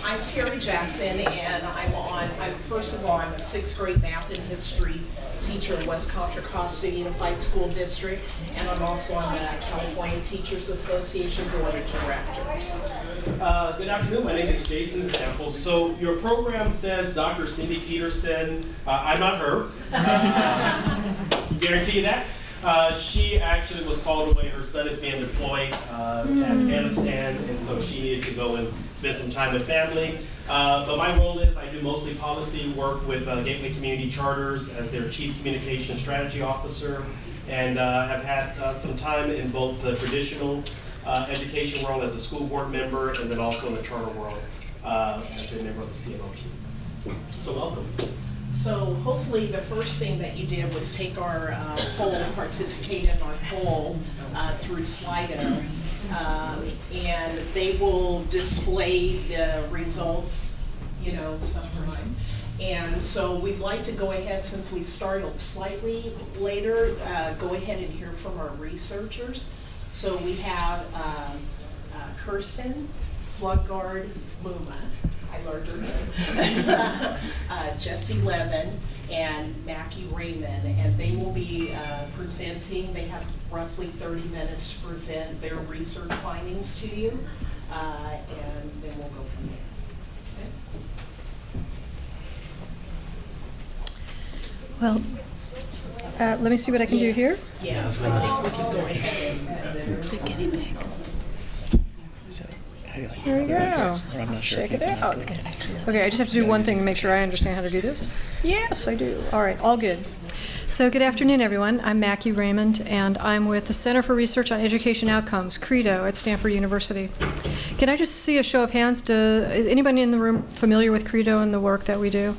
I'm Terry Jackson, and first of all, I'm a 6th grade math and history teacher in West Contra Costa Unified School District, and I'm also on the California Teachers Association Board of Directors. Good afternoon, my name is Jason Samples. So your program says Dr. Cindy Peterson, I'm not her, guarantee you that. She actually was called away. Her son is being deployed to Afghanistan, and so she needed to go and spend some time with family. But my role is I do mostly policy work with Gateway Community Charters as their Chief Communication Strategy Officer, and have had some time in both the traditional education world as a school board member, and then also in the charter world as a member of the CMOT. So welcome. So hopefully the first thing that you did was take our poll, participate in our poll through Cited, and they will display the results, sometime. And so we'd like to go ahead, since we started slightly later, go ahead and hear from our researchers. So we have Kirsten Slugard Muma. I learned her name. Jesse Levin and Mackie Raymond, and they will be presenting. They have roughly 30 minutes to present their research findings to you, and then we'll go from there. Well, let me see what I can do here. Yes, I think we can go ahead and Here we go. Check it out. Okay, I just have to do one thing to make sure I understand how to do this. Yes, I do. All right, all good. So good afternoon, everyone. I'm Mackie Raymond, and I'm with the Center for Research on Education Outcomes, CREDO, at Stanford University. Can I just see a show of hands? Is anybody in the room familiar with CREDO and the work that we do?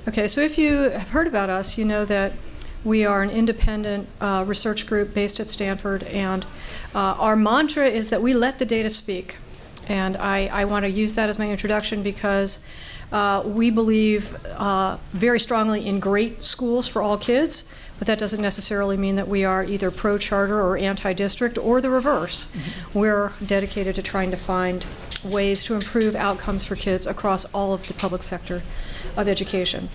Okay, so if you have heard about us, you know that we are an independent research group based at Stanford, and our mantra is that we let the data speak. And I want to use that as my introduction because we believe very strongly in great schools for all kids, but that doesn't necessarily mean that we are either pro-charter or anti-district or the reverse. Mm-hmm. We're dedicated to trying to find ways to improve outcomes for kids across all of the public sector of education.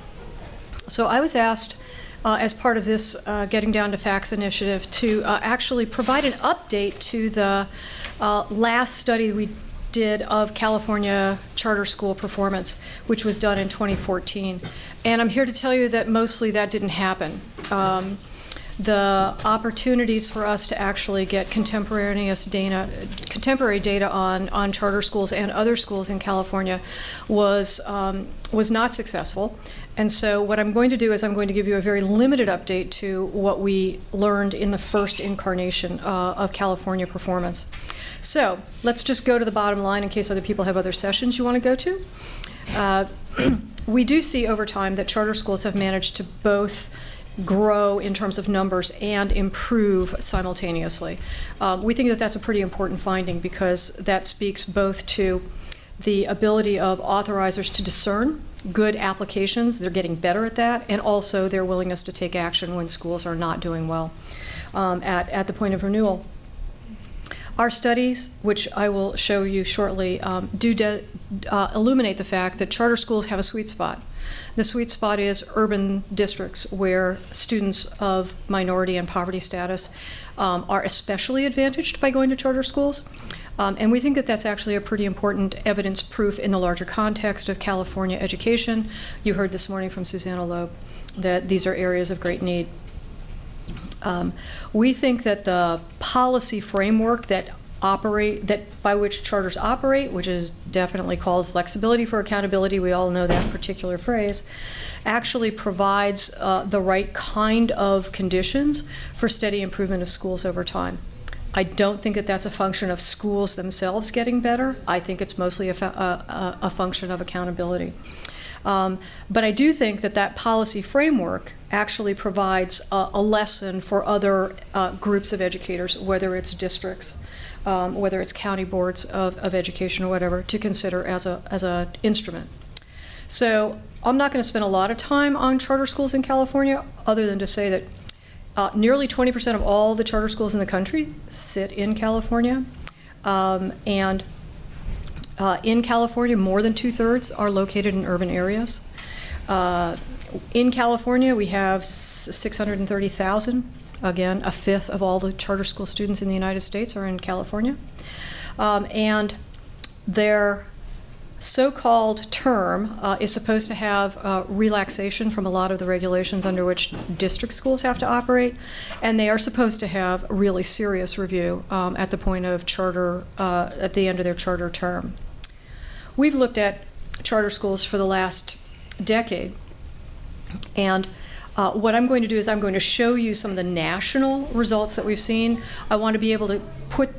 So I was asked, as part of this Getting Down to Facts initiative, to actually provide an update to the last study we did of California charter school performance, which was done in 2014. And I'm here to tell you that mostly that didn't happen. The opportunities for us to actually get contemporary data on charter schools and other schools in California was not successful. And so what I'm going to do is I'm going to give you a very limited update to what we learned in the first incarnation of California performance. So let's just go to the bottom line in case other people have other sessions you want to go to. We do see over time that charter schools have managed to both grow in terms of numbers and improve simultaneously. We think that that's a pretty important finding because that speaks both to the ability of authorizers to discern good applications, they're getting better at that, and also their willingness to take action when schools are not doing well at the point of renewal. Our studies, which I will show you shortly, do illuminate the fact that charter schools have a sweet spot. The sweet spot is urban districts where students of minority and poverty status are especially advantaged by going to charter schools. And we think that that's actually a pretty important evidence proof in the larger context of California education. You heard this morning from Susanna Loeb that these are areas of great need. We think that the policy framework by which charters operate, which is definitely called flexibility for accountability, we all know that particular phrase, actually provides the right kind of conditions for steady improvement of schools over time. I don't think that that's a function of schools themselves getting better. I think it's mostly a function of accountability. But I do think that that policy framework actually provides a lesson for other groups of educators, whether it's districts, whether it's county boards of education or whatever, to consider as an instrument. So I'm not going to spend a lot of time on charter schools in California, other than to say that nearly 20% of all the charter schools in the country sit in California. And In California, more than 2/3 are located in urban areas. In California, we have 630,000. Again, a fifth of all the charter school students in the United States are in California. And their so-called term is supposed to have relaxation from a lot of the regulations under which district schools have to operate, and they are supposed to have really serious review at the point of charter, at the end of their charter term. We've looked at charter schools for the last decade, and what I'm going to do is I'm going to show you some of the national results that we've seen. I want to be able to put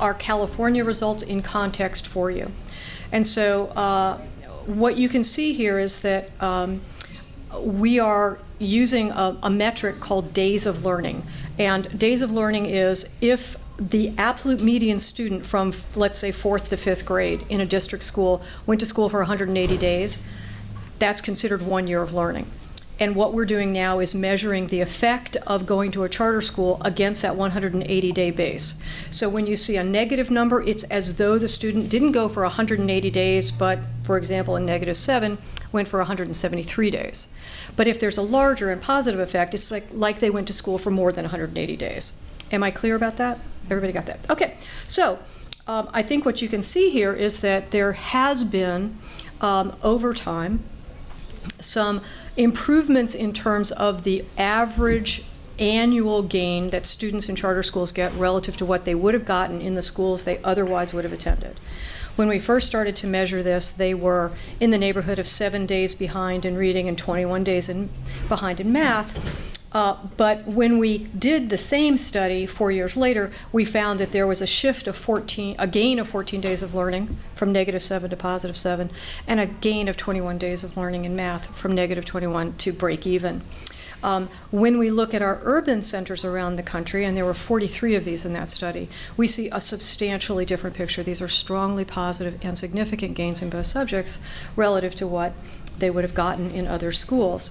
our California results in context for you. And so what you can see here is that we are using a metric called days of learning. And days of learning is if the absolute median student from, let's say, 4th to 5th grade in a district school went to school for 180 days, that's considered 1 year of learning. And what we're doing now is measuring the effect of going to a charter school against that 180-day base. So when you see a negative number, it's as though the student didn't go for 180 days, but, for example, in -7, went for 173 days. But if there's a larger and positive effect, it's like they went to school for more than 180 days. Am I clear about that? Everybody got that? Okay. So I think what you can see here is that there has been, over time, some improvements in terms of the average annual gain that students in charter schools get relative to what they would have gotten in the schools they otherwise would have attended. When we first started to measure this, they were in the neighborhood of 7 days behind in reading and 21 days behind in math. But when we did the same study 4 years later, we found that there was a shift of a gain of 14 days of learning from -7 to +7, and a gain of 21 days of learning in math from -21 to break even. When we look at our urban centers around the country, and there were 43 of these in that study, we see a substantially different picture. These are strongly positive and significant gains in both subjects relative to what they would have gotten in other schools.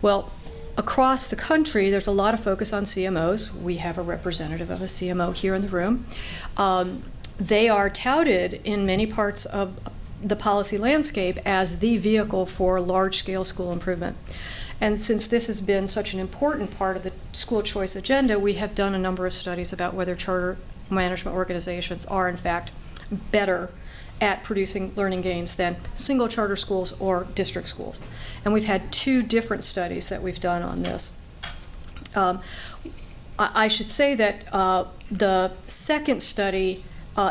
Well, across the country, there's a lot of focus on CMOs. We have a representative of a CMO here in the room. They are touted in many parts of the policy landscape as the vehicle for large-scale school improvement. And since this has been such an important part of the school choice agenda, we have done a number of studies about whether charter management organizations are, in fact, better at producing learning gains than single charter schools or district schools. And we've had 2 different studies that we've done on this. I should say that the second study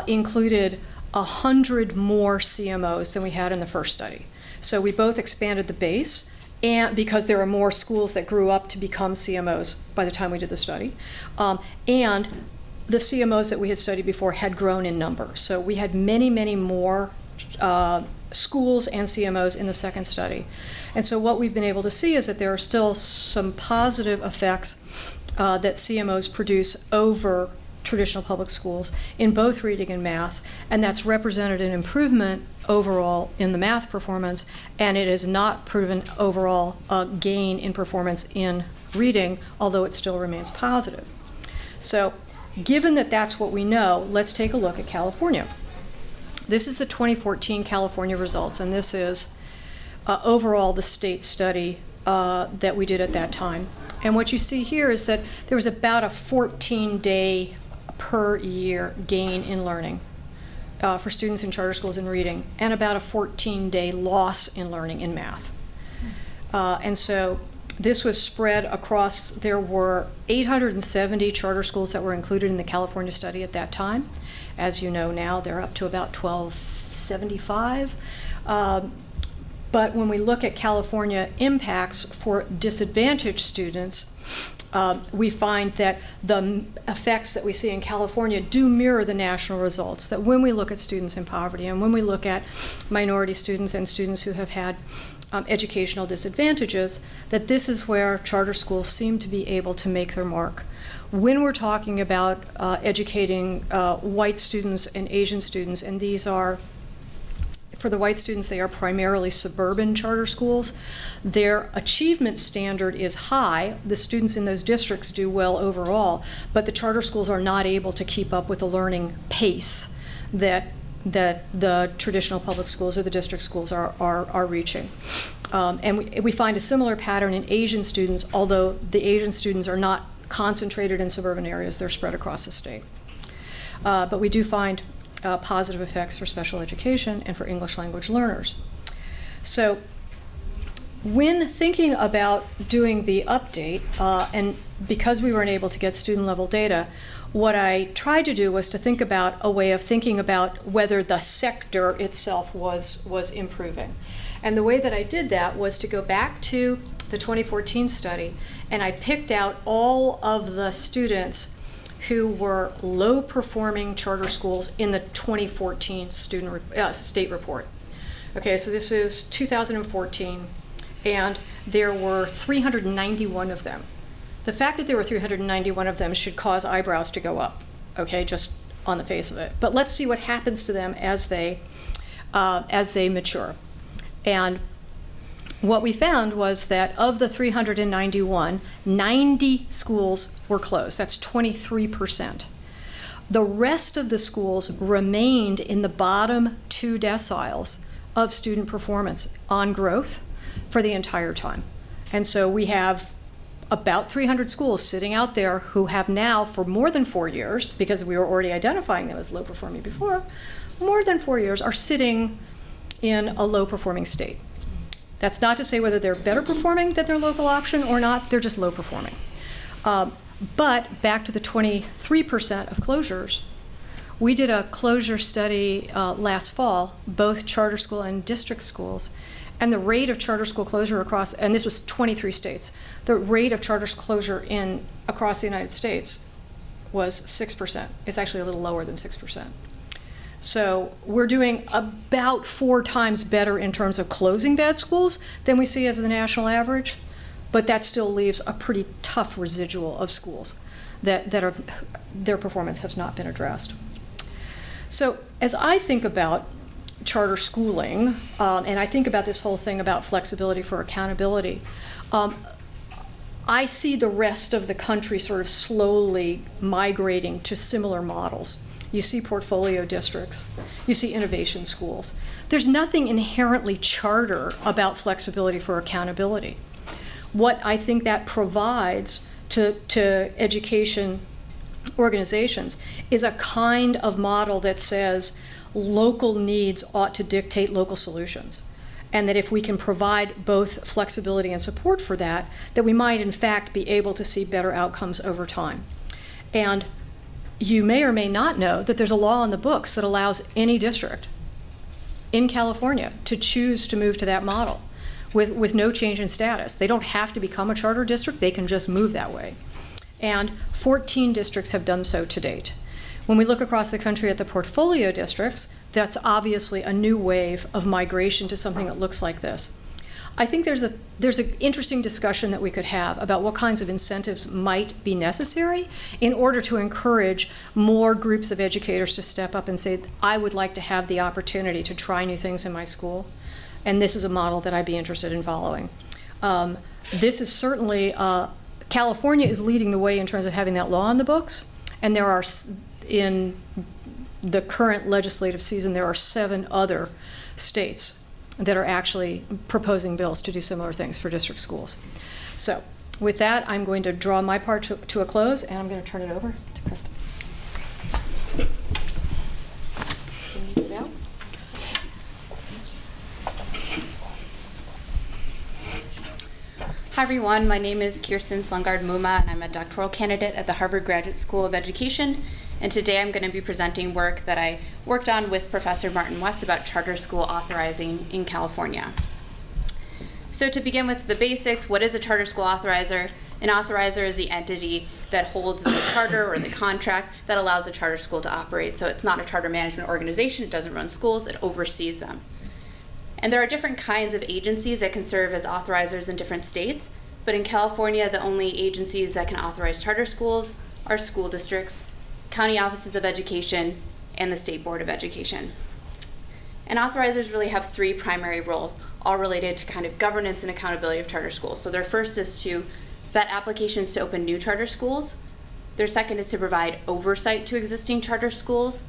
included 100 more CMOs than we had in the first study. So we both expanded the base, and because there are more schools that grew up to become CMOs by the time we did the study. And the CMOs that we had studied before had grown in number. So we had many, many more schools and CMOs in the second study. And so what we've been able to see is that there are still some positive effects that CMOs produce over traditional public schools in both reading and math, and that's represented an improvement overall in the math performance, and it has not proven overall a gain in performance in reading, although it still remains positive. So given that that's what we know, let's take a look at California. This is the 2014 California results, and this is overall the state study that we did at that time. And what you see here is that there was about a 14-day per year gain in learning for students in charter schools in reading, and about a 14-day loss in learning in math. And so this was spread across, there were 870 charter schools that were included in the California study at that time. As you know now, they're up to about 1,275. But when we look at California impacts for disadvantaged students, we find that the effects that we see in California do mirror the national results, that when we look at students in poverty and when we look at minority students and students who have had educational disadvantages, that this is where charter schools seem to be able to make their mark. When we're talking about educating white students and Asian students, and these are, for the white students, they are primarily suburban charter schools. Their achievement standard is high. The students in those districts do well overall, but the charter schools are not able to keep up with the learning pace that that the traditional public schools or the district schools are reaching. And we find a similar pattern in Asian students, although the Asian students are not concentrated in suburban areas, they're spread across the state. But we do find positive effects for special education and for English language learners. So when thinking about doing the update, and because we weren't able to get student level data, what I tried to do was to think about a way of thinking about whether the sector itself was improving. And the way that I did that was to go back to the 2014 study, and I picked out all of the students who were low-performing charter schools in the 2014 state report. Okay, so this is 2014, and there were 391 of them. The fact that there were 391 of them should cause eyebrows to go up, okay, just on the face of it. But let's see what happens to them as they mature. And what we found was that of the 391, 90 schools were closed. That's 23%. The rest of the schools remained in the bottom 2 deciles of student performance on growth for the entire time. And so we have about 300 schools sitting out there who have now, for more than 4 years, because we were already identifying them as low performing before, more than 4 years are sitting in a low performing state. That's not to say whether they're better performing than their local option or not, they're just low performing. But back to the 23% of closures, we did a closure study last fall, both charter school and district schools, and the rate of charter school closure across, and this was 23 states, the rate of charter school closure across the United States was 6%. It's actually a little lower than 6%. So we're doing about 4 times better in terms of closing bad schools than we see as the national average, but that still leaves a pretty tough residual of schools that their performance has not been addressed. So as I think about charter schooling, and I think about this whole thing about flexibility for accountability, I see the rest of the country sort of slowly migrating to similar models. You see portfolio districts, you see innovation schools. There's nothing inherently charter about flexibility for accountability. What I think that provides to education organizations is a kind of model that says local needs ought to dictate local solutions. And that if we can provide both flexibility and support for that, that we might in fact be able to see better outcomes over time. And you may or may not know that there's a law on the books that allows any district in California to choose to move to that model with no change in status. They don't have to become a charter district, they can just move that way. And 14 districts have done so to date. When we look across the country at the portfolio districts, that's obviously a new wave of migration to something that looks like this. I think there's an interesting discussion that we could have about what kinds of incentives might be necessary in order to encourage more groups of educators to step up and say, I would like to have the opportunity to try new things in my school, and this is a model that I'd be interested in following. This is certainly, California is leading the way in terms of having that law on the books, and there are, in the current legislative season, there are 7 other states that are actually proposing bills to do similar things for district schools. So with that, I'm going to draw my part to a close, and I'm going to turn it over to Krista. Can you get it out? Hi everyone, my name is Kirsten Slungard-Muma, and I'm a doctoral candidate at the Harvard Graduate School of Education. And today I'm going to be presenting work that I worked on with Professor Martin West about charter school authorizing in California. So to begin with the basics, what is a charter school authorizer? An authorizer is the entity that holds the charter or the contract that allows a charter school to operate. So it's not a charter management organization, it doesn't run schools, it oversees them. And there are different kinds of agencies that can serve as authorizers in different states, but in California, the only agencies that can authorize charter schools are school districts, county offices of education, and the State Board of Education. And authorizers really have 3 primary roles, all related to kind of governance and accountability of charter schools. So their first is to vet applications to open new charter schools. Their second is to provide oversight to existing charter schools.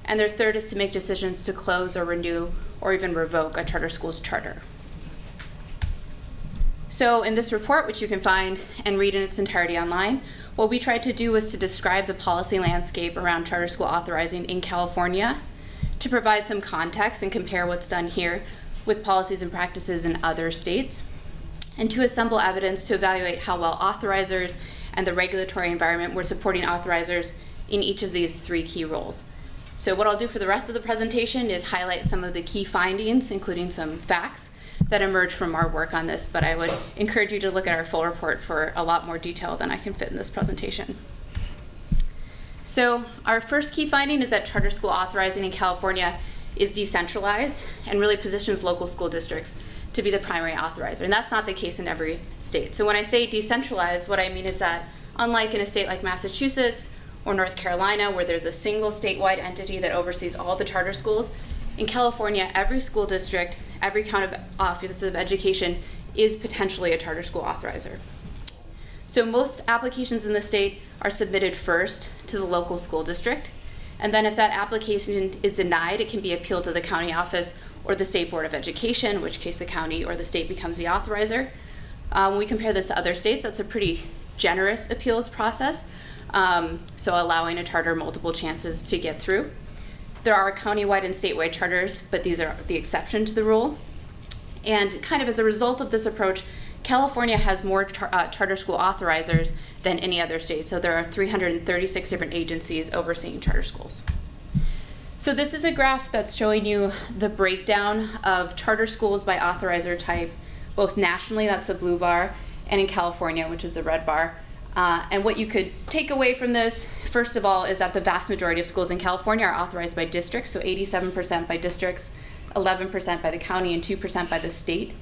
And their third is to make decisions to close or renew or even revoke a charter school's charter. So in this report, which you can find and read in its entirety online, what we tried to do was to describe the policy landscape around charter school authorizing in California, to provide some context and compare what's done here with policies and practices in other states, and to assemble evidence to evaluate how well authorizers and the regulatory environment were supporting authorizers in each of these three key roles. So what I'll do for the rest of the presentation is highlight some of the key findings, including some facts that emerge from our work on this, but I would encourage you to look at our full report for a lot more detail than I can fit in this presentation. So our first key finding is that charter school authorizing in California is decentralized and really positions local school districts to be the primary authorizer. And that's not the case in every state. So when I say decentralized, what I mean is that unlike in a state like Massachusetts or North Carolina, where there's a single statewide entity that oversees all the charter schools, in California, every school district, every county office of education is potentially a charter school authorizer. So most applications in the state are submitted first to the local school district, and then if that application is denied, it can be appealed to the county office or the state board of education, in which case the county or the state becomes the authorizer. When we compare this to other states, that's a pretty generous appeals process, so allowing a charter multiple chances to get through. There are countywide and statewide charters, but these are the exception to the rule. And kind of as a result of this approach, California has more charter school authorizers than any other state. So there are 336 different agencies overseeing charter schools. So this is a graph that's showing you the breakdown of charter schools by authorizer type, both nationally, that's the blue bar, and in California, which is the red bar. And what you could take away from this, first of all, is that the vast majority of schools in California are authorized by districts, so 87% by districts, 11% by the county, and 2% by the state.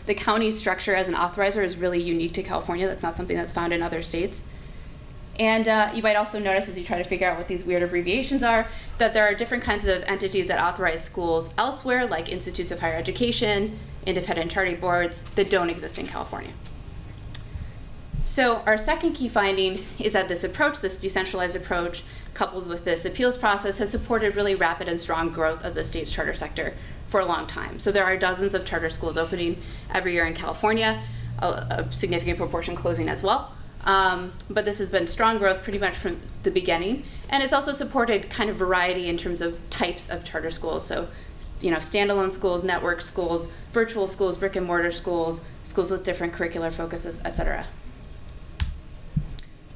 The county's structure as an authorizer is really unique to California. That's not something that's found in other states. And you might also notice as you try to figure out what these weird abbreviations are, that there are different kinds of entities that authorize schools elsewhere, like institutes of higher education, independent charter boards, that don't exist in California. So our second key finding is that this approach, this decentralized approach, coupled with this appeals process, has supported really rapid and strong growth of the state's charter sector for a long time. So there are dozens of charter schools opening every year in California, a significant proportion closing as well. But this has been strong growth pretty much from the beginning. And it's also supported kind of variety in terms of types of charter schools. So, standalone schools, network schools, virtual schools, brick and mortar schools, schools with different curricular focuses, et cetera.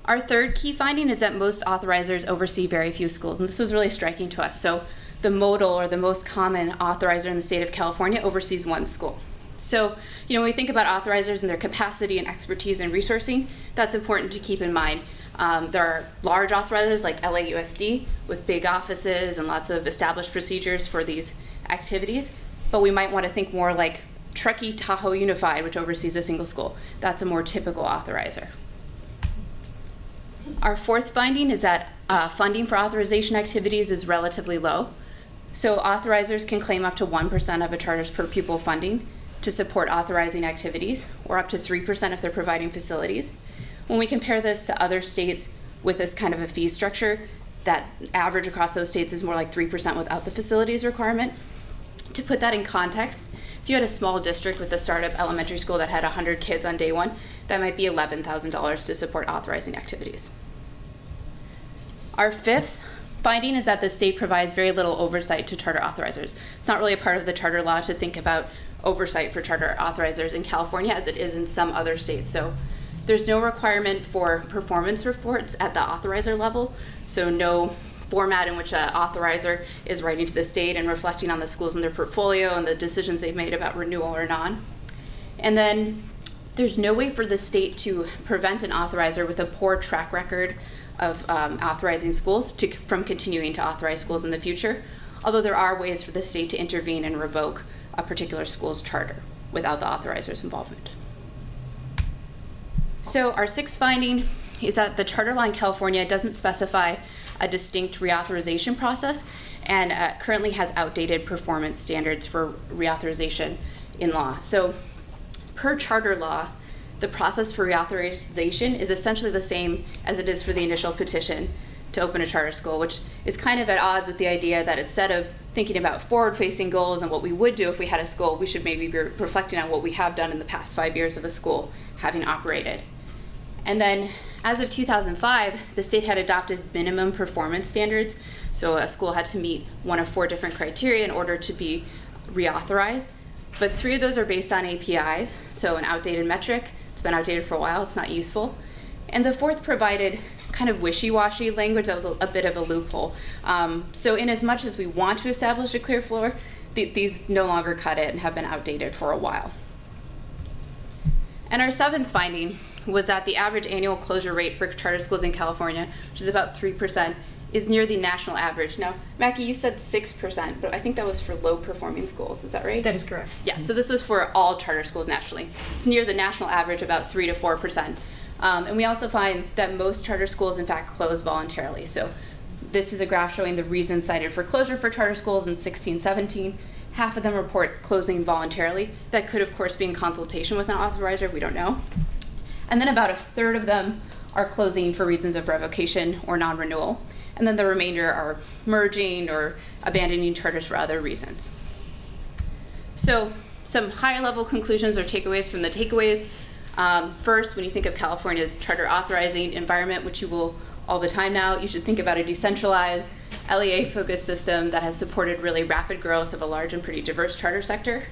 Our third key finding is that most authorizers oversee very few schools, and this was really striking to us. So the modal, or the most common authorizer in the state of California, oversees one school. So, when we think about authorizers and their capacity and expertise and resourcing, that's important to keep in mind. There are large authorizers like LAUSD with big offices and lots of established procedures for these activities, but we might want to think more like Truckee Tahoe Unified, which oversees a single school. That's a more typical authorizer. Our fourth finding is that funding for authorization activities is relatively low. So authorizers can claim up to 1% of a charter's per pupil funding to support authorizing activities, or up to 3% if they're providing facilities. When we compare this to other states with this kind of a fee structure, that average across those states is more like 3% without the facilities requirement. To put that in context, if you had a small district with a startup elementary school that had 100 kids on day one, that might be $11,000 to support authorizing activities. Our fifth finding is that the state provides very little oversight to charter authorizers. It's not really a part of the charter law to think about oversight for charter authorizers in California as it is in some other states. So there's no requirement for performance reports at the authorizer level, so no format in which an authorizer is writing to the state and reflecting on the schools in their portfolio and the decisions they've made about renewal or non. And then there's no way for the state to prevent an authorizer with a poor track record of authorizing schools from continuing to authorize schools in the future, although there are ways for the state to intervene and revoke a particular school's charter without the authorizer's involvement. So our sixth finding is that the charter law in California doesn't specify a distinct reauthorization process and currently has outdated performance standards for reauthorization in law. So per charter law, the process for reauthorization is essentially the same as it is for the initial petition. to open a charter school, which is kind of at odds with the idea that instead of thinking about forward-facing goals and what we would do if we had a school, we should maybe be reflecting on what we have done in the past 5 years of a school having operated. And then as of 2005, the state had adopted minimum performance standards. So a school had to meet one of 4 different criteria in order to be reauthorized. But 3 of those are based on APIs, so an outdated metric. It's been outdated for a while, it's not useful. And the 4th provided kind of wishy-washy language that was a bit of a loophole. So in as much as we want to establish a clear floor, these no longer cut it and have been outdated for a while. And our 7th finding was that the average annual closure rate for charter schools in California, which is about 3%, is near the national average. Now, Mackie, you said 6%, but I think that was for low-performing schools. Is that right? That is correct. Yeah, so this was for all charter schools nationally. It's near the national average, about 3 to 4%. And we also find that most charter schools, in fact, close voluntarily. So this is a graph showing the reasons cited for closure for charter schools in 16-17. Half of them report closing voluntarily. That could, of course, be in consultation with an authorizer. We don't know. And then about 1/3 of them are closing for reasons of revocation or non-renewal. And then the remainder are merging or abandoning charters for other reasons. So some higher-level conclusions or takeaways from the takeaways. First, when you think of California's charter authorizing environment, which you will all the time now, you should think about a decentralized, LEA-focused system that has supported really rapid growth of a large and pretty diverse charter sector.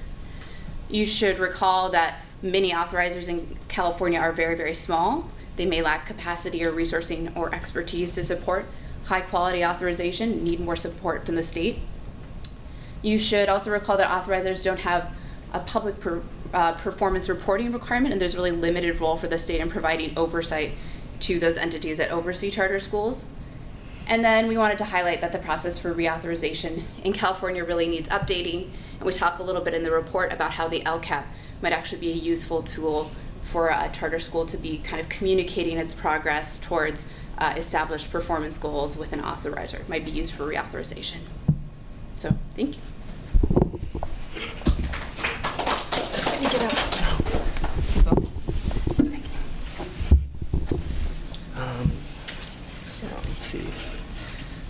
You should recall that many authorizers in California are very, very small. They may lack capacity or resourcing or expertise to support high-quality authorization, need more support from the state. You should also recall that authorizers don't have a public performance reporting requirement, and there's really limited role for the state in providing oversight to those entities that oversee charter schools. And then we wanted to highlight that the process for reauthorization in California really needs updating, and we talk a little bit in the report about how the LCAP might actually be a useful tool for a charter school to be kind of communicating its progress towards established performance goals with an authorizer. It might be used for reauthorization. So, thank you. So let's see.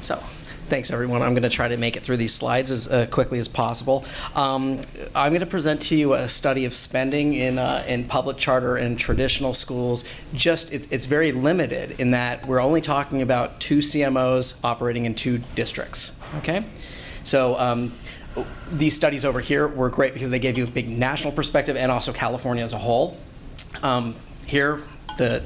So, thanks everyone. I'm going to try to make it through these slides as quickly as possible. I'm going to present to you a study of spending in public charter and traditional schools. It's very limited in that we're only talking about 2 CMOs operating in 2 districts. Okay, so. These studies over here were great because they gave you a big national perspective and also California as a whole. Here, the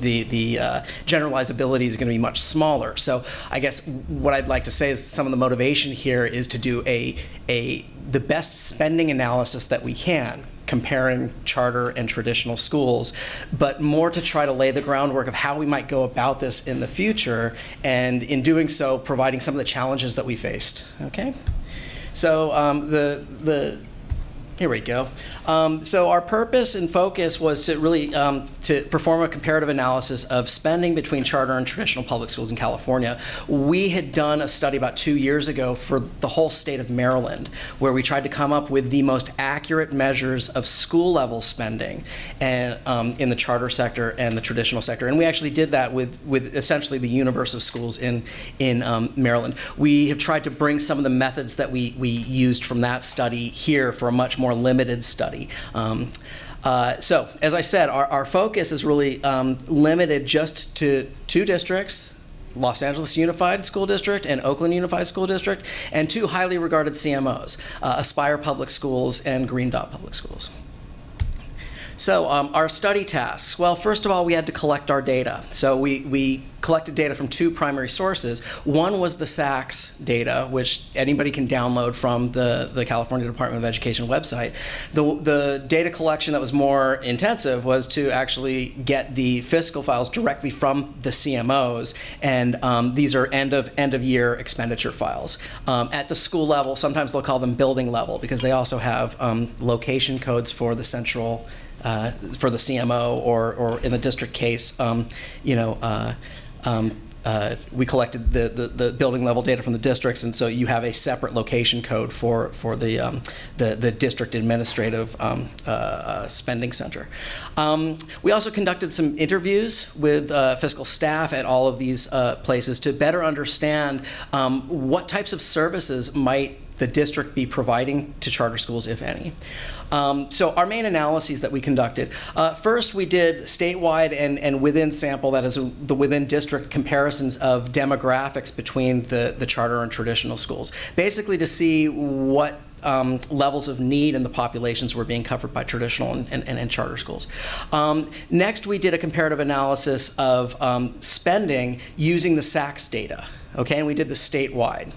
generalizability is going to be much smaller. So I guess what I'd like to say is some of the motivation here is to do the best spending analysis that we can, comparing charter and traditional schools, but more to try to lay the groundwork of how we might go about this in the future, and in doing so, providing some of the challenges that we faced. Okay. So here we go. So our purpose and focus was to really to perform a comparative analysis of spending between charter and traditional public schools in California. We had done a study about 2 years ago for the whole state of Maryland, where we tried to come up with the most accurate measures of school-level spending and in the charter sector and the traditional sector. And we actually did that with essentially the universe of schools in Maryland. We have tried to bring some of the methods that we used from that study here for a much more limited study. So, as I said, our focus is really limited just to 2 districts, Los Angeles Unified School District and Oakland Unified School District, and 2 highly regarded CMOs, Aspire Public Schools and Green Dot Public Schools. So our study tasks, well, first of all, we had to collect our data. So we collected data from 2 primary sources. One was the Sacs data, which anybody can download from the California Department of Education website. The data collection that was more intensive was to actually get the fiscal files directly from the CMOs, and these are end of year expenditure files. At the school level, sometimes they'll call them building level, because they also have location codes for the central for the CMO, or in the district case, we collected the building level data from the districts, and so you have a separate location code for the district administrative spending center. We also conducted some interviews with fiscal staff at all of these places to better understand what types of services might the district be providing to charter schools, if any. So our main analyses that we conducted, first we did statewide and within sample, that is the within district comparisons of demographics between the charter and traditional schools, basically to see what levels of need in the populations were being covered by traditional and charter schools. Next, we did a comparative analysis of spending using the Sacs data, okay, and we did this statewide.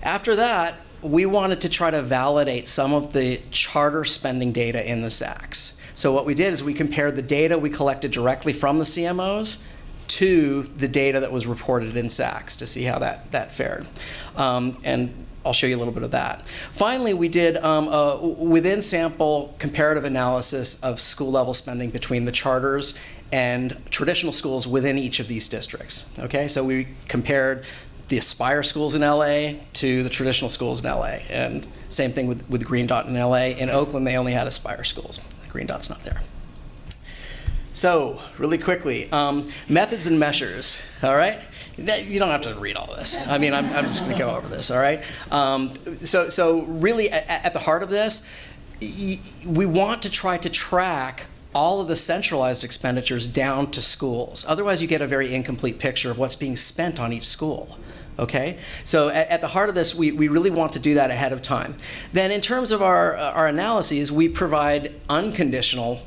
After that, we wanted to try to validate some of the charter spending data in the Sacs. So what we did is we compared the data we collected directly from the CMOs to the data that was reported in Sacs to see how that fared. And I'll show you a little bit of that. Finally, we did a within sample comparative analysis of school level spending between the charters and traditional schools within each of these districts. Okay, so we compared the Aspire schools in LA to the traditional schools in LA, and same thing with Green Dot in LA. In Oakland, they only had Aspire schools. Green Dot's not there. So, really quickly, methods and measures, all right? You don't have to read all this. I mean, I'm just gonna go over this, all right? So really, at the heart of this, we want to try to track all of the centralized expenditures down to schools. Otherwise, you get a very incomplete picture of what's being spent on each school. Okay, so at the heart of this, we really want to do that ahead of time. Then in terms of our analyses, we provide unconditional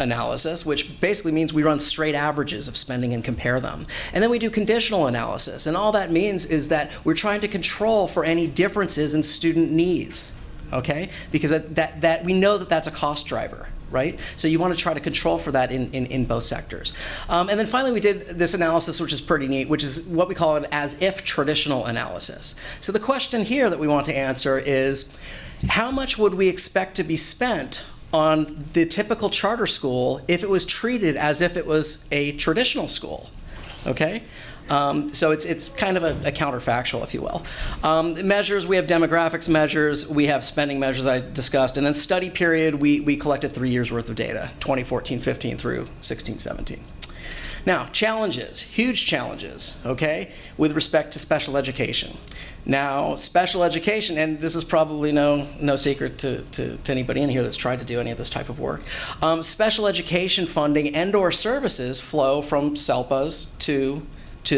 analysis, which basically means we run straight averages of spending and compare them. And then we do conditional analysis, and all that means is that we're trying to control for any differences in student needs, okay? Because that we know that that's a cost driver. Right? So you want to try to control for that in both sectors. And then finally we did this analysis, which is pretty neat, which is what we call an as-if traditional analysis. So the question here that we want to answer is, how much would we expect to be spent on the typical charter school if it was treated as if it was a traditional school? Okay? So it's kind of a counterfactual, if you will. Measures, we have demographics measures, we have spending measures that I discussed, and then study period, we collected 3 years worth of data, 2014-15 through 16-17. Now, challenges, huge challenges, okay, with respect to special education. Now, special education, and this is probably no secret to anybody in here that's tried to do any of this type of work, special education funding and/or services flow from SELPAs to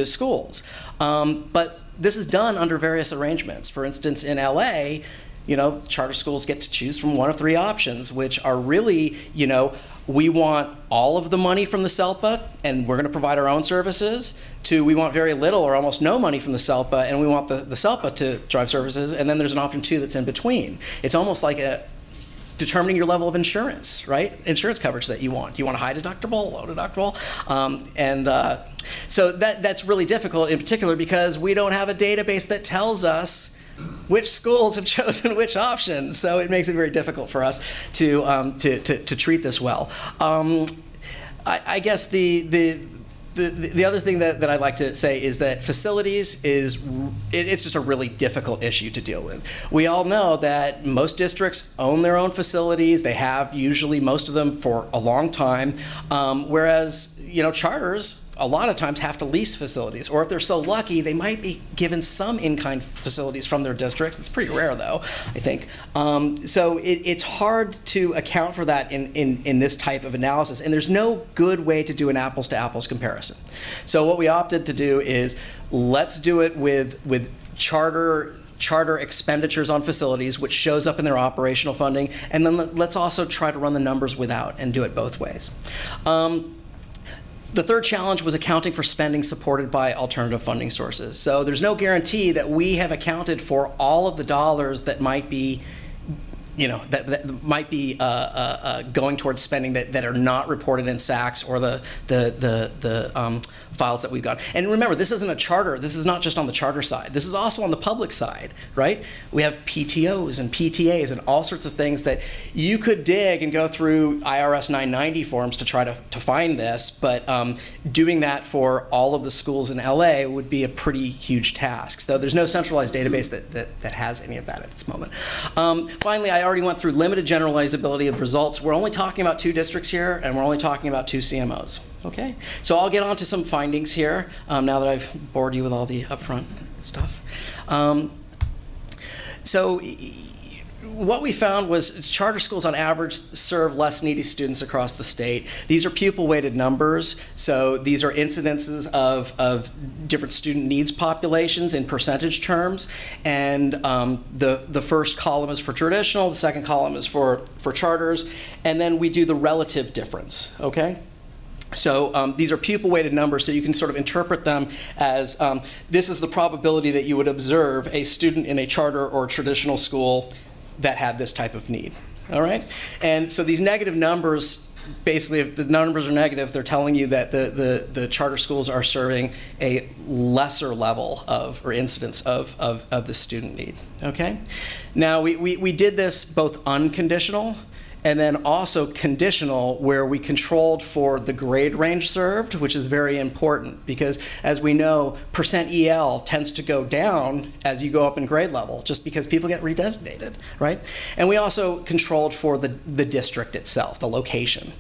schools. But this is done under various arrangements. For instance, in LA, charter schools get to choose from one of three options, which are really, we want all of the money from the SELPA and we're going to provide our own services, to we want very little or almost no money from the SELPA and we want the SELPA to drive services, and then there's an option 2 that's in between. It's almost like determining your level of insurance, right? Insurance coverage that you want. Do you want a high deductible, low deductible? So that's really difficult in particular because we don't have a database that tells us which schools have chosen which options. So it makes it very difficult for us to treat this well. I guess the other thing that I'd like to say is that facilities it's just a really difficult issue to deal with. We all know that most districts own their own facilities. They have usually most of them for a long time, whereas charters a lot of times have to lease facilities, or if they're so lucky, they might be given some in-kind facilities from their districts. It's pretty rare, though, I think. So it's hard to account for that in this type of analysis, and there's no good way to do an apples-to-apples comparison. So what we opted to do is let's do it with charter expenditures on facilities, which shows up in their operational funding, and then let's also try to run the numbers without and do it both ways. The third challenge was accounting for spending supported by alternative funding sources. So there's no guarantee that we have accounted for all of the dollars that might be that might be going towards spending that are not reported in Sacs or the files that we've got. And remember, this isn't a charter. This is not just on the charter side. This is also on the public side, right? We have PTOs and PTAs and all sorts of things that you could dig and go through IRS 990 forms to try to find this, but doing that for all of the schools in LA would be a pretty huge task. So there's no centralized database that has any of that at this moment. Finally, I already went through limited generalizability of results. We're only talking about 2 districts here, and we're only talking about 2 CMOs. Okay, so I'll get on to some findings here now that I've bored you with all the upfront stuff. So what we found was charter schools on average serve less needy students across the state. These are pupil-weighted numbers, so these are incidences of different student needs populations in percentage terms, and the first column is for traditional, the second column is for charters, and then we do the relative difference, okay? So these are pupil-weighted numbers, so you can sort of interpret them as this is the probability that you would observe a student in a charter or traditional school that had this type of need, all right? And so these negative numbers, basically if the numbers are negative, they're telling you that the charter schools are serving a lesser level of, or incidence of the student need, okay? Now we did this both unconditional and then also conditional, where we controlled for the grade range served, which is very important because, as we know, percent EL tends to go down as you go up in grade level, just because people get redesignated, right? And we also controlled for the district itself, the location.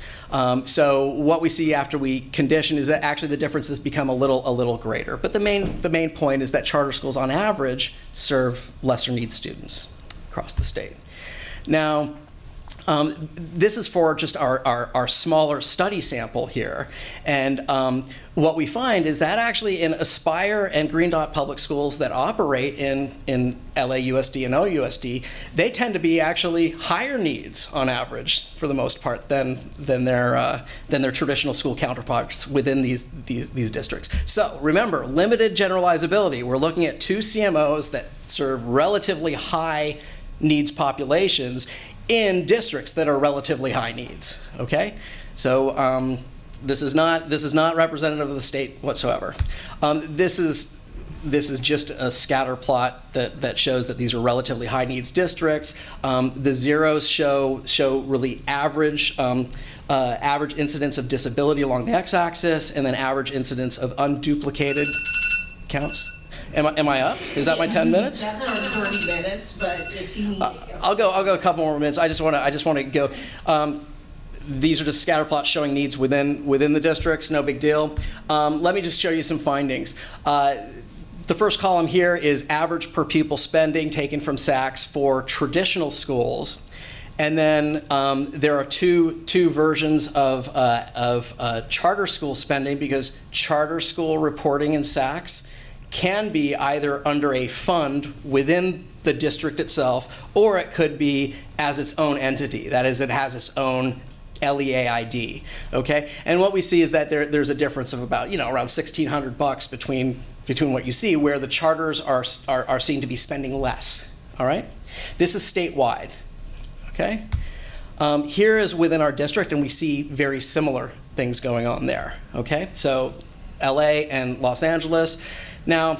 So what we see after we condition is that actually the differences become a little greater. But the main point is that charter schools, on average, serve lesser needs students across the state. Now, this is for just our smaller study sample here. And what we find is that actually in Aspire and Green Dot public schools that operate in LAUSD and OUSD, they tend to be actually higher needs on average for the most part than their traditional school counterparts within these districts. So remember, limited generalizability. We're looking at 2 CMOs that serve relatively high needs populations in districts that are relatively high needs, okay? So this is not representative of the state whatsoever. This is just a scatter plot that shows that these are relatively high needs districts. The zeros show really average incidence of disability along the x-axis, and then average incidence of unduplicated counts. Am I up? Is that my 10 minutes? That's our 30 minutes, but if you need I'll go a couple more minutes. I just want to go. These are just scatter plots showing needs within the districts. No big deal. Let me just show you some findings. The first column here is average per pupil spending taken from Sacs for traditional schools. And then there are two versions of charter school spending, because charter school reporting in Sacs can be either under a fund within the district itself, or it could be as its own entity. That is, it has its own LEA ID, okay? And what we see is that there's a difference of about, around $1,600 between what you see, where the charters are seen to be spending less, all right? This is statewide, okay? Here is within our district, and we see very similar things going on there, okay? So LA and Los Angeles. Now,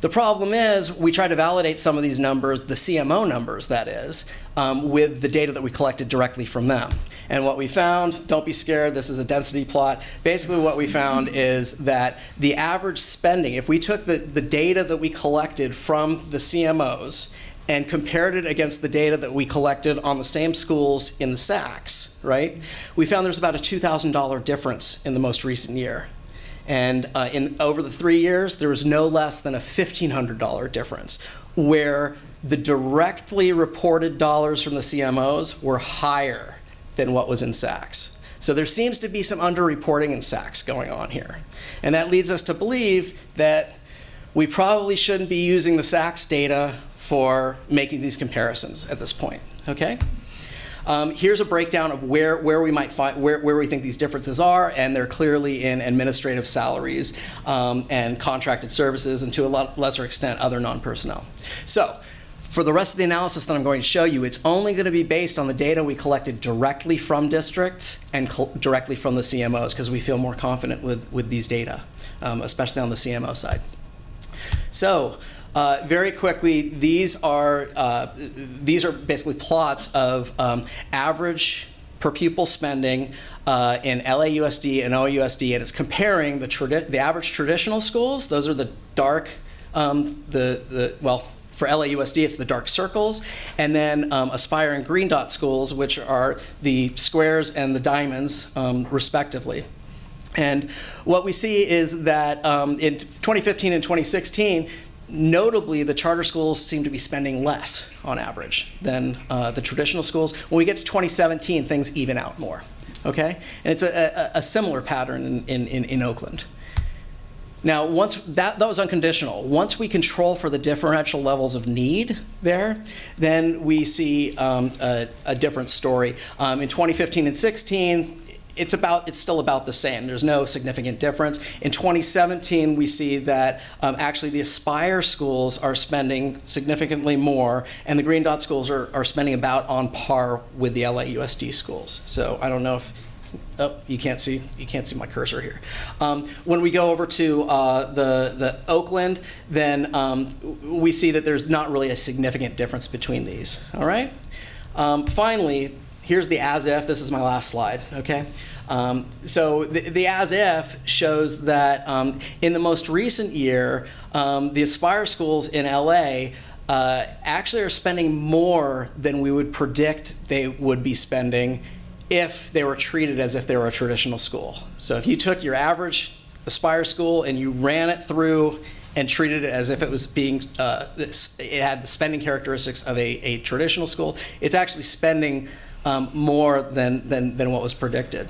the problem is we try to validate some of these numbers, the CMO numbers that is, with the data that we collected directly from them. And what we found, don't be scared, this is a density plot. Basically what we found is that the average spending, if we took the data that we collected from the CMOs and compared it against the data that we collected on the same schools in the Sacs, right? We found there's about a $2,000 difference in the most recent year. And over the 3 years, there was no less than a $1,500 difference, where the directly reported dollars from the CMOs were higher than what was in Sacs. So there seems to be some underreporting in Sacs going on here. And that leads us to believe that we probably shouldn't be using the Sacs data for making these comparisons at this point, okay? Here's a breakdown of where we might find where we think these differences are, and they're clearly in administrative salaries and contracted services, and to a lesser extent other non-personnel. So For the rest of the analysis that I'm going to show you, it's only going to be based on the data we collected directly from districts and directly from the CMOs, because we feel more confident with these data, especially on the CMO side. So very quickly, these are basically plots of average per pupil spending in LAUSD and OUSD, and it's comparing the average traditional schools. Those are the dark, well, for LAUSD, it's the dark circles, and then Aspire and Green Dot schools, which are the squares and the diamonds, respectively. And what we see is that in 2015 and 2016, notably, the charter schools seem to be spending less on average than the traditional schools. When we get to 2017, things even out more, okay? And it's a similar pattern in Oakland. Now, once that was unconditional. Once we control for the differential levels of need there, then we see a different story. In 2015 and 16, it's still about the same. There's no significant difference. In 2017, we see that actually the Aspire schools are spending significantly more, and the Green Dot schools are spending about on par with the LAUSD schools. So I don't know if you can't see my cursor here. When we go over to the Oakland, then we see that there's not really a significant difference between these. All right. Finally, here's the as if. This is my last slide. Okay. So the as if shows that in the most recent year, the Aspire schools in LA actually are spending more than we would predict they would be spending if they were treated as if they were a traditional school. So if you took your average Aspire school and you ran it through and treated it as if it was being, it had the spending characteristics of a traditional school, it's actually spending more than what was predicted.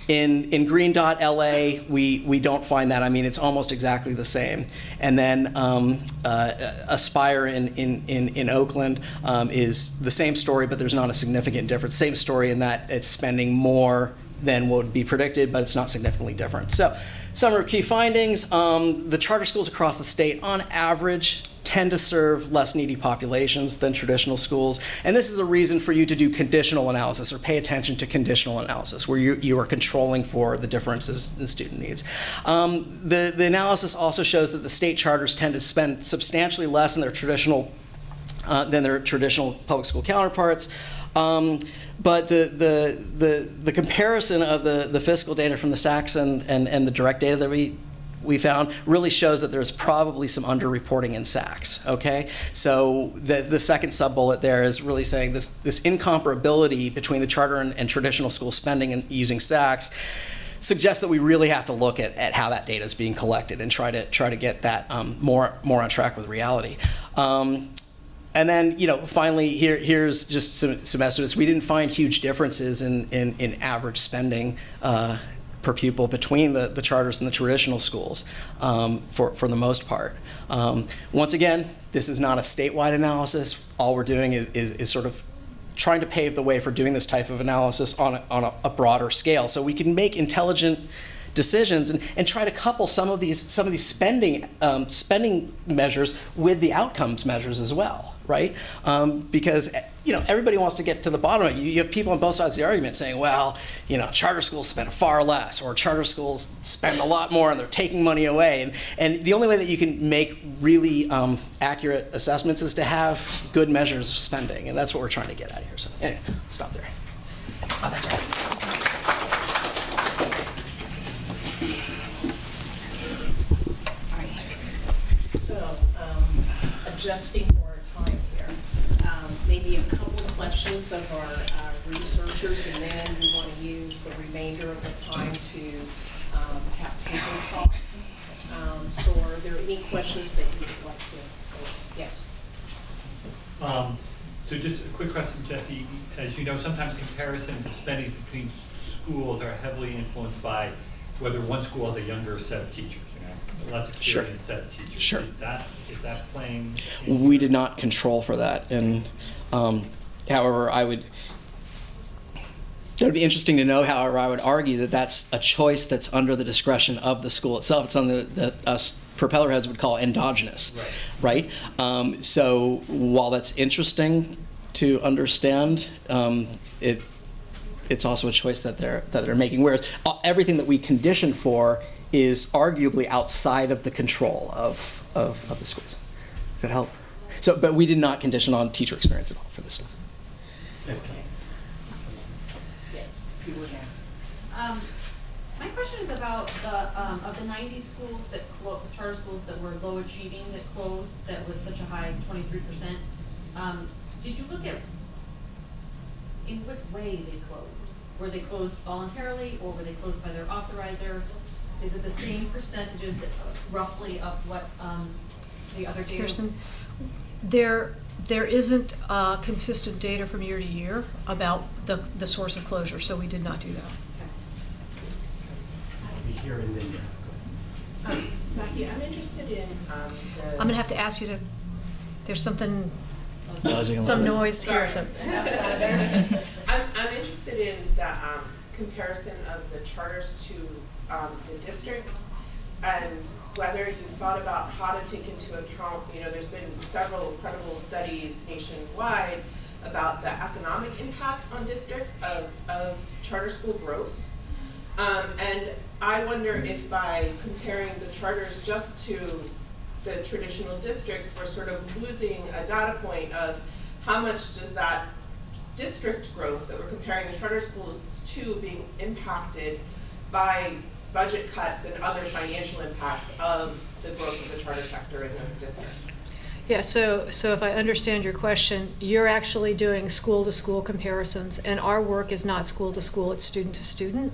In Green Dot LA, we don't find that. I mean, it's almost exactly the same. And then Aspire in Oakland is the same story, but there's not a significant difference. Same story in that it's spending more than what would be predicted, but it's not significantly different. So, some of key findings: the charter schools across the state, on average, tend to serve less needy populations than traditional schools. And this is a reason for you to do conditional analysis or pay attention to conditional analysis, where you are controlling for the differences in student needs. The analysis also shows that the state charters tend to spend substantially less than their traditional public school counterparts. But the comparison of the fiscal data from the Sacs and the direct data that we found really shows that there's probably some underreporting in Sacs, okay? So the second sub-bullet there is really saying this incomparability between the charter and traditional school spending and using Sacs suggests that we really have to look at how that data is being collected and try to get that more on track with reality. And then, finally, here's just some estimates. We didn't find huge differences in average spending per pupil between the charters and the traditional schools for the most part. Once again, this is not a statewide analysis. All we're doing is sort of trying to pave the way for doing this type of analysis on a broader scale, so we can make intelligent decisions and try to couple some of these spending measures with the outcomes measures as well, right? Because everybody wants to get to the bottom of it. You have people on both sides of the argument saying, well, charter schools spend far less, or charter schools spend a lot more and they're taking money away. And the only way that you can make really accurate assessments is to have good measures of spending, and that's what we're trying to get at here. So anyway, let's stop there. Oh, that's all right. Adjusting for our time here, maybe a couple of questions of our researchers, and then we want to use the remainder of the time to have table talk. So are there any questions that you would like to pose? Yes. So just a quick question, Jesse. As you know, sometimes comparisons of spending between schools are heavily influenced by whether one school has a younger set of teachers, a less experienced set of teachers. Sure. Is that playing? We did not control for that, and however, It would be interesting to know, however, I would argue that that's a choice that's under the discretion of the school itself. It's something that us propeller heads would call endogenous, right? So while that's interesting to understand, it's also a choice that they're making. Whereas everything that we condition for is arguably outside of the control of the schools. Does that help? So, but we did not condition on teacher experience at all for this stuff. Okay. Yes, you would ask. My question is about of the 90 schools that charter schools that were low achieving that closed, that was such a high 23%. Did you look at in what way they closed? Were they closed voluntarily, or were they closed by their authorizer? Is it the same percentages that roughly of what the other data? Kirsten, there isn't consistent data from year to year about the source of closure, so we did not do that. Here and then there. Becky, I'm interested in I'm gonna have to ask you to. There's something, some noise here. So. I'm interested in the comparison of the charters to the districts, and whether you thought about how to take into account, there's been several credible studies nationwide about the economic impact on districts of charter school growth. And I wonder if by comparing the charters just to the traditional districts, we're sort of losing a data point of how much does that district growth that we're comparing the charter schools to being impacted by budget cuts and other financial impacts of the growth of the charter sector in those districts. Yeah, so if I understand your question, you're actually doing school-to-school comparisons, and our work is not school-to-school, it's student-to-student.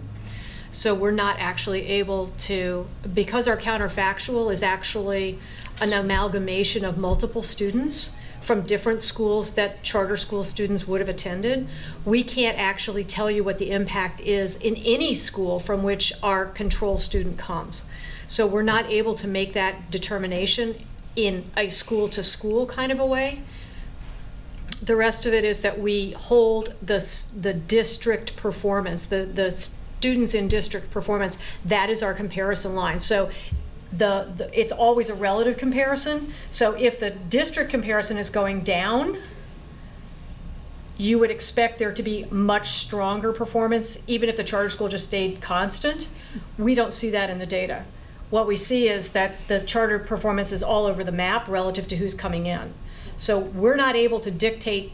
So we're not actually able to, because our counterfactual is actually an amalgamation of multiple students from different schools that charter school students would have attended, we can't actually tell you what the impact is in any school from which our control student comes. So we're not able to make that determination in a school-to-school kind of a way. The rest of it is that we hold the district performance, the students in district performance, that is our comparison line. So it's always a relative comparison. So if the district comparison is going down, you would expect there to be much stronger performance, even if the charter school just stayed constant. We don't see that in the data. What we see is that the charter performance is all over the map relative to who's coming in. So we're not able to dictate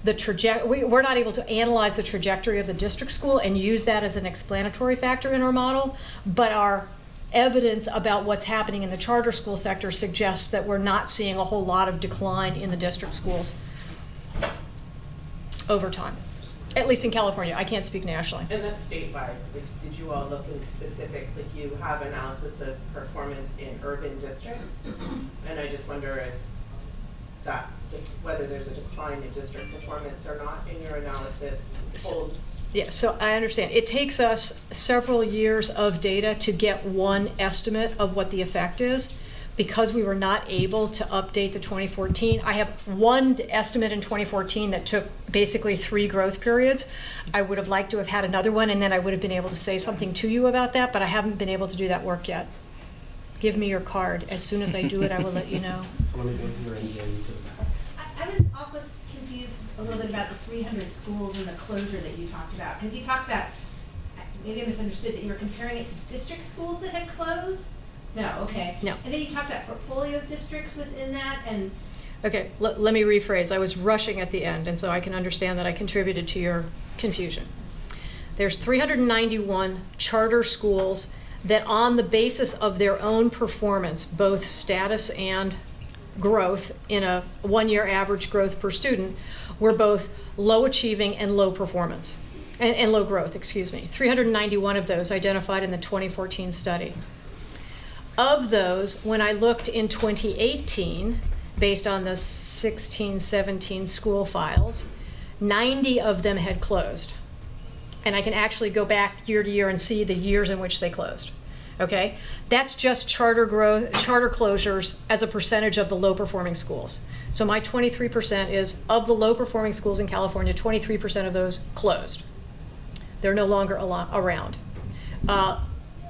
we're not able to analyze the trajectory of the district school and use that as an explanatory factor in our model, but our evidence about what's happening in the charter school sector suggests that we're not seeing a whole lot of decline in the district schools over time, at least in California. I can't speak nationally. And that's statewide. Did you all look in specific, you have analysis of performance in urban districts? And I just wonder if whether there's a decline in district performance or not in your analysis holds. Yeah, so I understand. It takes us several years of data to get one estimate of what the effect is. Because we were not able to update the 2014, I have one estimate in 2014 that took basically 3 growth periods. I would have liked to have had another one, and then I would have been able to say something to you about that, but I haven't been able to do that work yet. Give me your card. As soon as I do it, I will let you know. So let me go here and then to the back. I was also confused a little bit about the 300 schools and the closure that you talked about. Because you talked about, maybe I misunderstood, that you were comparing it to district schools that had closed? No, okay. No. And then you talked about portfolio districts within that, and... Okay, let me rephrase. I was rushing at the end, and so I can understand that I contributed to your confusion. There's 391 charter schools that on the basis of their own performance, both status and growth in a 1-year average growth per student, were both low achieving and low performance, and low growth, excuse me. 391 of those identified in the 2014 study. Of those, when I looked in 2018, based on the 16-17 school files, 90 of them had closed. And I can actually go back year to year and see the years in which they closed. Okay? That's just charter closures as a percentage of the low performing schools. So my 23% is, of the low-performing schools in California, 23% of those closed. They're no longer around.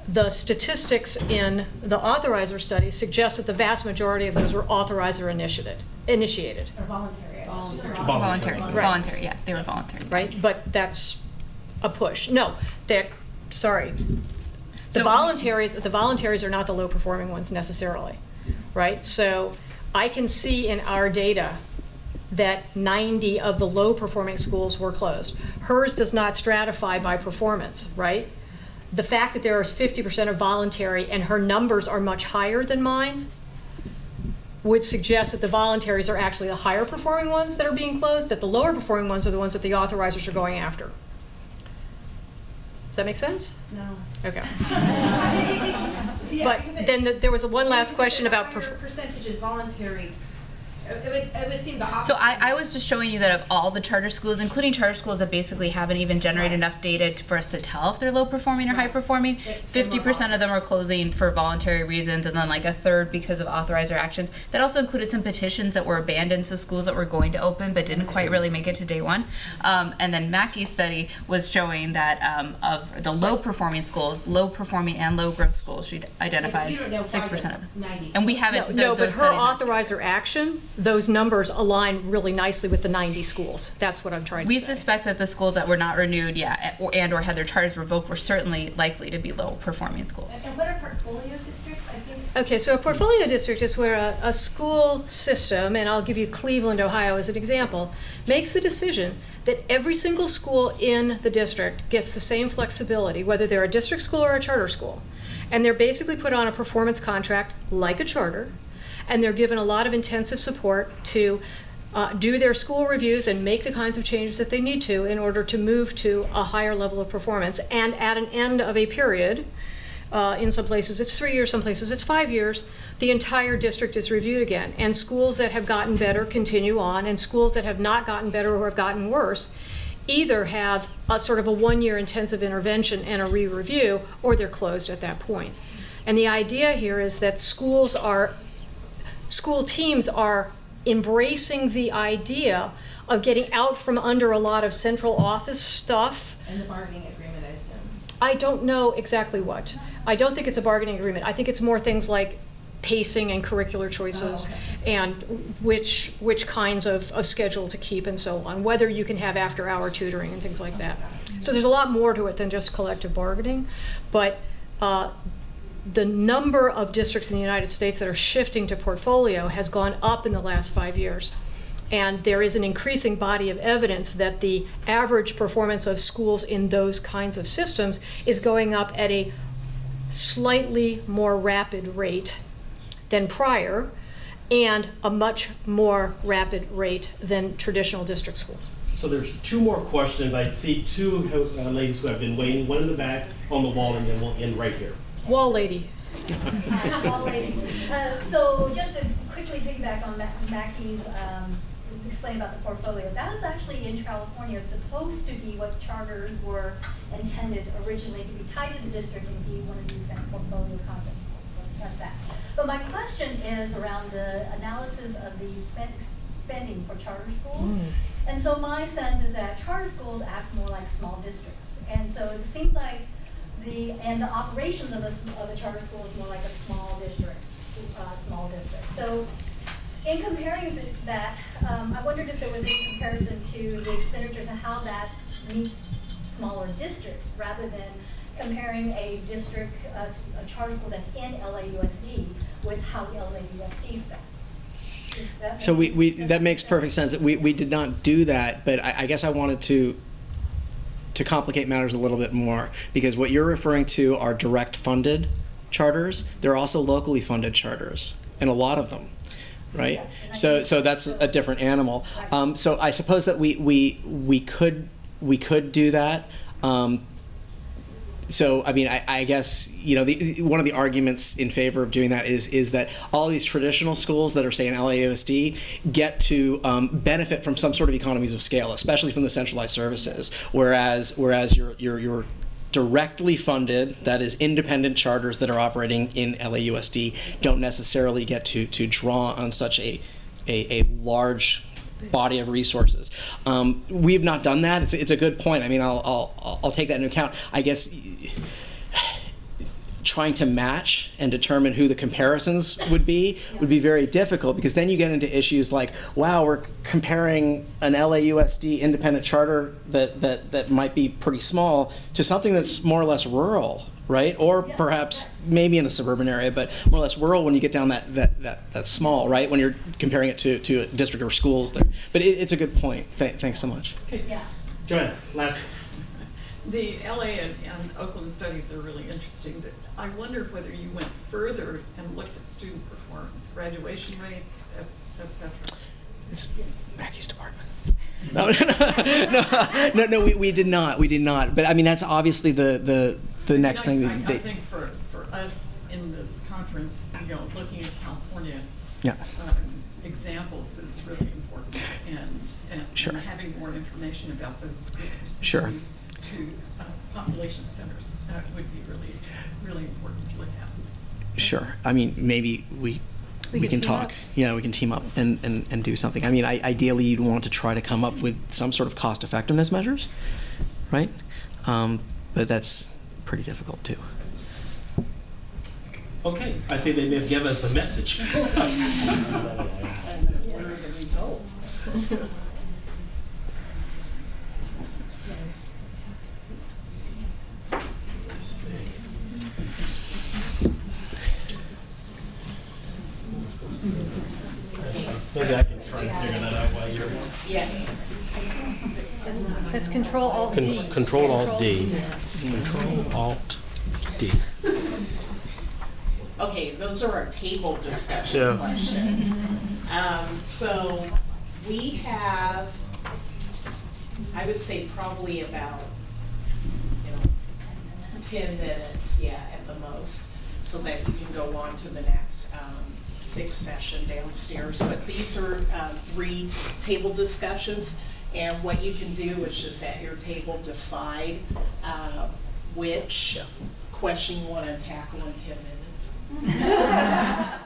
The statistics in the authorizer study suggest that the vast majority of those were authorizer initiated. Or voluntary. Voluntary, Right. voluntary, yeah, they were voluntary. Right? But that's a push. No, sorry. The So- voluntaries are not the low-performing ones necessarily, right? So I can see in our data that 90 of the low-performing schools were closed. Hers does not stratify by performance, right? The fact that there is 50% of voluntary and her numbers are much higher than mine would suggest that the voluntaries are actually the higher performing ones that are being closed, that the lower performing ones are the ones that the authorizers are going after. Does that make sense? No. Okay. Yeah, But because then there was one last question about, Higher percentage is voluntary. It would seem the opposite. So I was just showing you that of all the charter schools, including charter schools that basically haven't even generated enough data for us to tell if they're low performing or high performing, 50% of them are closing for voluntary reasons, and then like a third because of authorizer actions. That also included some petitions that were abandoned, so schools that were going to open but didn't quite really make it to day one. And then Mackey's study was showing that of the low performing schools, low performing and low growth schools, she identified You don't know why 6% that's of them. 90. And we haven't. no, but those her studies aren't- authorizer action, those numbers align really nicely with the 90 schools. That's what I'm trying to We say. suspect that the schools that were not renewed, or had their charters revoked, were certainly likely to be low-performing schools. And what are portfolio districts? I think. Okay, so a portfolio district is where a school system, and I'll give you Cleveland, Ohio as an example, makes the decision that every single school in the district gets the same flexibility, whether they're a district school or a charter school. And they're basically put on a performance contract like a charter, and they're given a lot of intensive support to do their school reviews and make the kinds of changes that they need to in order to move to a higher level of performance. And at an end of a period, in some places it's 3 years, some places it's 5 years, the entire district is reviewed again. And schools that have gotten better continue on, and schools that have not gotten better or have gotten worse either have a sort of a 1-year intensive intervention and a re-review, or they're closed at that point. And the idea here is that school teams are embracing the idea of getting out from under a lot of central office stuff. And the bargaining agreement, I assume. I don't know exactly what. I don't think it's a bargaining agreement. I think it's more things like pacing and curricular choices, and which kinds of schedule to keep and so on, whether you can have after-hour tutoring and things like that. So there's a lot more to it than just collective bargaining, but the number of districts in the United States that are shifting to portfolio has gone up in the last 5 years. And there is an increasing body of evidence that the average performance of schools in those kinds of systems is going up at a slightly more rapid rate than prior, and a much more rapid rate than traditional district schools. So there's 2 more questions. I see 2 ladies who have been waiting, one in the back on the wall, and then we'll end right here. Wall lady. So just to quickly piggyback on Mackey's explain about the portfolio, that was actually in California. It's supposed to be what charters were intended originally to be tied to the district and be one of these kind of portfolio concepts. That's that. But my question is around the analysis of the spending for charter schools. And so my sense is that charter schools act more like small districts. And so it seems like the operations of a charter school is more like a small district. So in comparing that, I wondered if there was any comparison to the expenditures and how that meets smaller districts rather than comparing a district, a charter school that's in LAUSD with how LAUSD spends. So that makes perfect sense. We did not do that, but I guess I wanted to complicate matters a little bit more, because what you're referring to are direct funded charters. There are also locally funded charters, and a lot of them, right? Yes, So that's a different animal. So I suppose that we could do that. So, I mean, I guess, you know, one of the arguments in favor of doing that is that all these traditional schools that are, say, in LAUSD get to benefit from some sort of economies of scale, especially from the centralized services, whereas your directly funded, that is, independent charters that are operating in LAUSD don't necessarily get to draw on such a a large body of resources. We've not done that. It's a good point. I mean, I'll take that into account. I guess trying to match and determine who the comparisons would be very difficult, because then you get into issues like, wow, we're comparing an LAUSD independent charter that might be pretty small to something that's more or less rural, right? Or perhaps maybe in a suburban area, but more or less rural when you get down that small, right? When you're comparing it to a district or schools there. But it's a good point. Thanks so much. Yeah. Joanna, last one. The LA and Oakland studies are really interesting, but I wondered whether you went further and looked at student performance, graduation rates, et cetera. It's Mackey's department. No, we did not. We did not. But I mean, that's obviously the next thing. I think for us in this conference, looking at California examples is really important, and Sure. having more information about those schools. Sure. To population centers would be really, really important to look at. Sure. I mean, maybe we can can team talk. up. Yeah, we can team up and do something. I mean, ideally, you'd want to try to come up with some sort of cost effectiveness measures, right? But that's pretty difficult too. Okay, I think they may have given us a message. What are the results? Let's see. Maybe I can try to figure that out while you're. Yeah. It's Control-Alt-D. Control-Alt-D. Control-Alt-D. Okay, those are our table discussion Yeah. questions. So we have, I would say probably about, 10 minutes, at the most, so that you can go on to the next fixed session downstairs. But these are 3 table discussions, and what you can do is just at your table decide which question you want to tackle in 10 minutes.